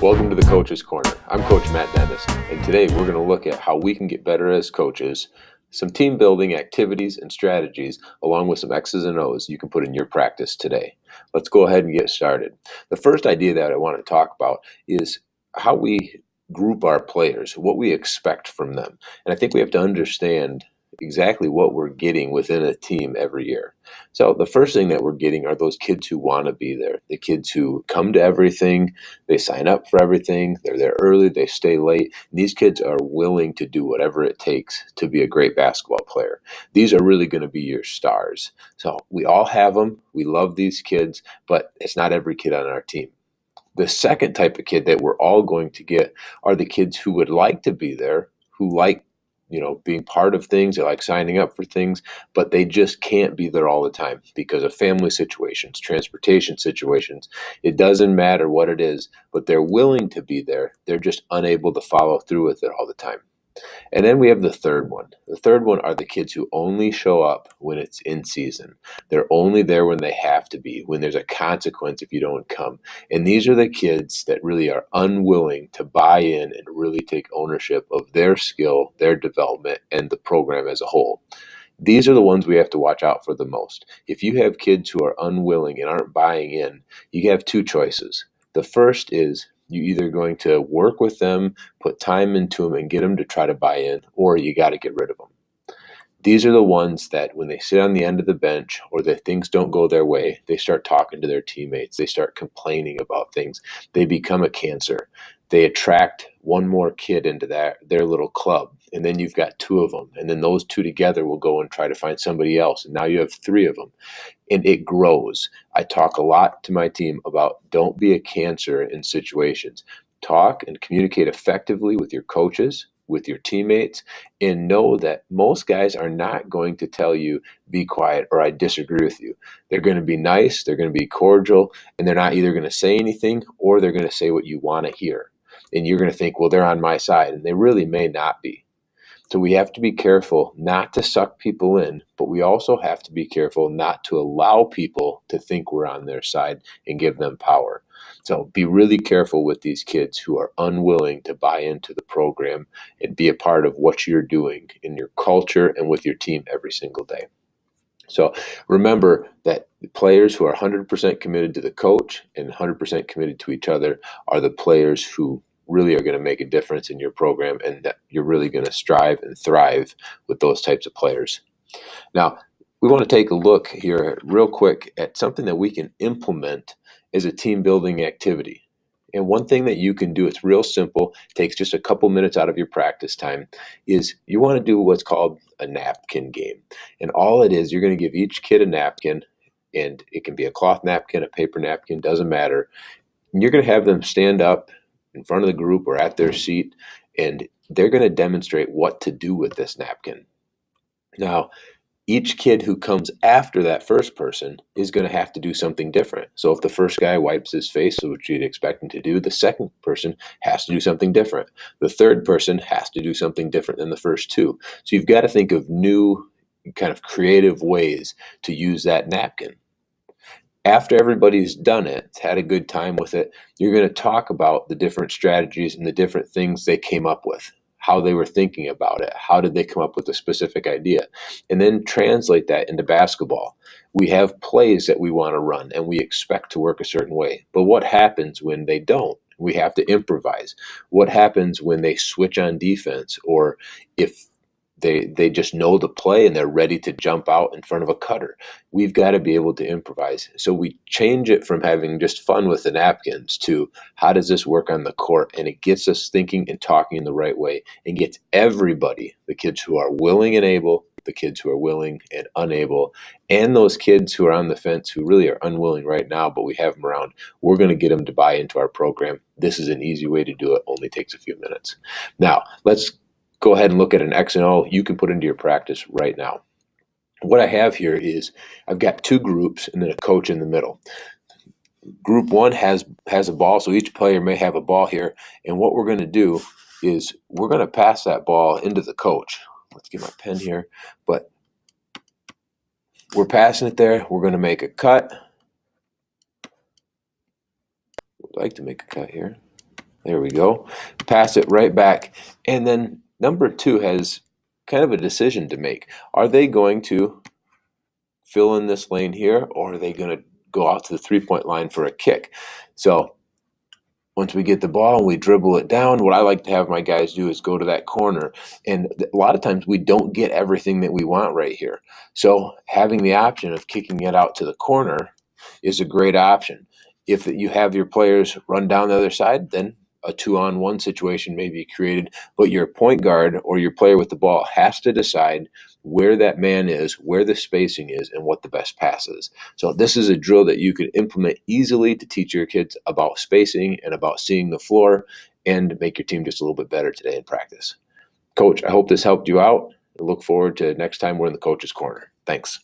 Welcome to the Coach's Corner. I'm Coach Matt Dennis, and today we're going to look at how we can get better as coaches, some team building activities and strategies, along with some X's and O's you can put in your practice today. Let's go ahead and get started. The first idea that I want to talk about is how we group our players, what we expect from them. And I think we have to understand exactly what we're getting within a team every year. So the first thing that we're getting are those kids who want to be there, the kids who come to everything, they sign up for everything, they're there early, they stay late. These kids are willing to do whatever it takes to be a great basketball player. These are really going to be your stars. So we all have them, we love these kids, but it's not every kid on our team. The second type of kid that we're all going to get are the kids who would like to be there, who like being part of things, they like signing up for things, but they just can't be there all the time because of family situations, transportation situations. It doesn't matter what it is, but they're willing to be there. They're just unable to follow through with it all the time. And then we have the third one. The third one are the kids who only show up when it's in season. They're only there when they have to be, when there's a consequence if you don't come. And these are the kids that really are unwilling to buy in and really take ownership of their skill, their development, and the program as a whole. These are the ones we have to watch out for the most. If you have kids who are unwilling and aren't buying in, you have two choices. The first is you're either going to work with them, put time into them, and get them to try to buy in, or you got to get rid of them. These are the ones that when they sit on the end of the bench or that things don't go their way, they start talking to their teammates. They start complaining about things. They become a cancer. They attract one more kid into their little club, and then you've got two of them. And then those two together will go and try to find somebody else, and now you have three of them. And it grows. I talk a lot to my team about don't be a cancer in situations. Talk and communicate effectively with your coaches, with your teammates, and know that most guys are not going to tell you, be quiet, or I disagree with you. They're going to be nice, they're going to be cordial, and they're not either going to say anything or they're going to say what you want to hear. And you're going to think, well, they're on my side, and they really may not be. So we have to be careful not to suck people in, but we also have to be careful not to allow people to think we're on their side and give them power. So be really careful with these kids who are unwilling to buy into the program and be a part of what you're doing in your culture and with your team every single day. So remember that the players who are 100% committed to the coach and 100% committed to each other are the players who really are going to make a difference in your program, and that you're really going to strive and thrive with those types of players. Now, we want to take a look here real quick at something that we can implement as a team building activity. And one thing that you can do, it's real simple, takes just a couple minutes out of your practice time, is you want to do what's called a napkin game. And all it is, you're going to give each kid a napkin, and it can be a cloth napkin, a paper napkin, doesn't matter. And you're going to have them stand up in front of the group or at their seat, and they're going to demonstrate what to do with this napkin. Now, each kid who comes after that first person is going to have to do something different. So if the first guy wipes his face, which you'd expect him to do, the second person has to do something different. The third person has to do something different than the first two. So you've got to think of new kind of creative ways to use that napkin. After everybody's done it, had a good time with it, you're going to talk about the different strategies and the different things they came up with, how they were thinking about it, how did they come up with a specific idea, and then translate that into basketball. We have plays that we want to run and we expect to work a certain way, but what happens when they don't? We have to improvise. What happens when they switch on defense, or if they just know the play and they're ready to jump out in front of a cutter? We've got to be able to improvise. So we change it from having just fun with the napkins to how does this work on the court? And it gets us thinking and talking in the right way and gets everybody, the kids who are willing and able, the kids who are willing and unable, and those kids who are on the fence who really are unwilling right now, but we have them around. We're going to get them to buy into our program. This is an easy way to do it. Only takes a few minutes. Now, let's go ahead and look at an X and O you can put into your practice right now. What I have here is I've got two groups and then a coach in the middle. Group one has a ball, so each player may have a ball here. And what we're going to do is we're going to pass that ball into the coach. Let's get my pen here. But we're passing it there. We're going to make a cut. Would like to make a cut here. There we go. Pass it right back. And then number 2 has kind of a decision to make. Are they going to fill in this lane here, or are they going to go out to the 3-point line for a kick? So once we get the ball and we dribble it down, what I like to have my guys do is go to that corner. And a lot of times we don't get everything that we want right here. So having the option of kicking it out to the corner is a great option. If you have your players run down the other side, then a 2-on-1 situation may be created, but your point guard or your player with the ball has to decide where that man is, where the spacing is, and what the best pass is. So this is a drill that you can implement easily to teach your kids about spacing and about seeing the floor and make your team just a little bit better today in practice. Coach, I hope this helped you out. I look forward to next time we're in the coach's corner. Thanks.